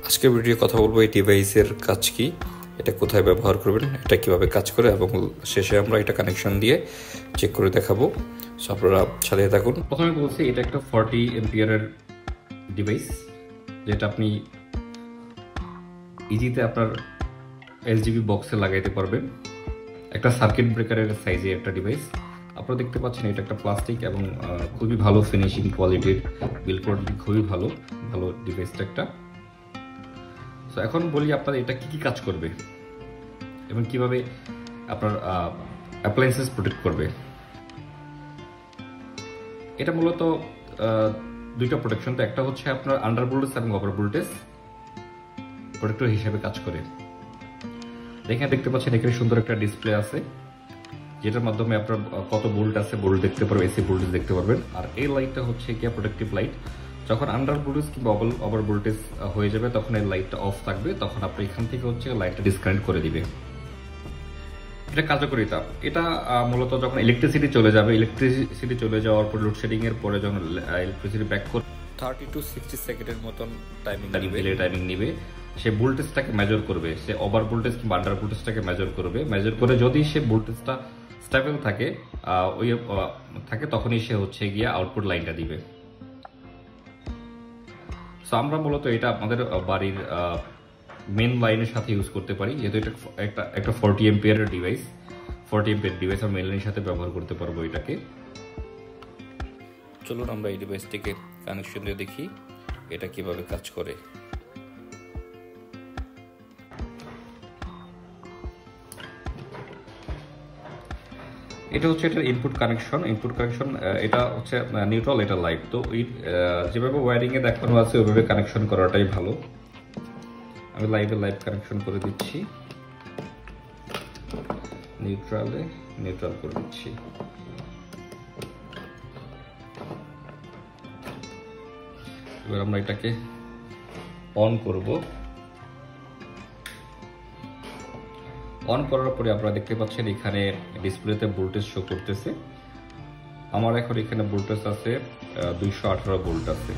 আজকে ভিডিও কথা বলবো এই ডিভাইসের কাজ কি, এটা কোথায় ব্যবহার করবেন, এটা কিভাবে কাজ করে এবং শেষে আমরা এটা কানেকশন দিয়ে চেক করে দেখাবো। সো আপনারা চালিয়ে থাকুন। প্রথমে বলছি এটা একটা 40 এম্পিয়ারের ডিভাইস, যেটা আপনি ইজিতে আপনার এলজিবি বক্সে লাগাইতে পারবেন। একটা সার্কিট ব্রেকারের সাইজে একটা ডিভাইস। আপনারা দেখতে পাচ্ছেন এটা একটা প্লাস্টিক এবং খুবই ভালো ফিনিশিং কোয়ালিটির, বিল্ড কোয়ালিটি খুবই ভালো ডিভাইসটা একটা। সো এখন বলি আপনার এটা কি কি কাজ করবে এবং কিভাবে আপনার অ্যাপ্লায়েন্সেস প্রোটেক্ট করবে। এটা মূলত দুইটা প্রোটেকশন, তো একটা হচ্ছে আপনার আন্ডার ভোল্টেজ এবং ওভার ভোল্টেজ প্রোটেক্টর হিসেবে কাজ করে। দেখতে পাচ্ছেন এখানে সুন্দর একটা ডিসপ্লে আছে, যেটার মাধ্যমে আপনার কত ভোল্ট আছে ভোল্ট দেখতে পারবেন, এসি ভোল্টেজ দেখতে পারবেন। আর এই লাইটটা হচ্ছে কি প্রোটেক্টিভ লাইট। যখন আন্ডার ভোল্টেজ কিংবা ওভার ভোল্টেজ হয়ে যাবে তখন এই লাইটটা অফ থাকবে, তখন আপনি এখান থেকে হচ্ছে লাইটটা ডিসকানেক্ট করে দিবে। এটা কার্যকারিতা, এটা মূলত যখন ইলেকট্রিসিটি চলে যাওয়ার পর লোডশেডিং এর পরে যখন ইলেকট্রিসিটি ব্যাক করে 30 to 60 সেকেন্ডের মতন টাইমিং নিবে, সে ভোল্টেজটাকে মেজার করবে, সে ওভার ভোল্টেজ কিংবা আন্ডার ভোল্টেজটাকে মেজার করে যদি সে ভোল্টেজটা স্টেবল থাকে তখনই সে হচ্ছে গিয়ে আউটপুট লাইনটা দিবে। সো আমরা মূলত এটা আমাদের বাড়ির মেন লাইনের সাথে ইউজ করতে পারি, যেহেতু এটা একটা 40 এম্পিয়ারের ডিভাইস। 40 এম্পিয়ার ডিভাইস আমরা মেন লাইনের সাথে ব্যবহার করতে পারবো এটাকে। চলুন আমরা এই ডিভাইসটিকে কানেকশন দিয়ে দেখি এটা কিভাবে কাজ করে। এটা হচ্ছে এটার ইনপুট কানেকশন। এটা হচ্ছে নিউট্রাল, এটা লাইভ। তো যেভাবে ওয়্যারিং এ দেখানো আছে ওইভাবে কানেকশন করাটাই ভালো। আমি লাইভ কানেকশন করে দিচ্ছি, নিউট্রাল করে দিচ্ছি। এবার আমরা এটাকে অন করব। অন করার পরে আপনারা দেখতে পাচ্ছেন এখানে ডিসপ্লেতে ভোল্টেজ শো করতেছে। আমার এখন এখানে ভোল্টেজ আছে 218 ভোল্ট আছে।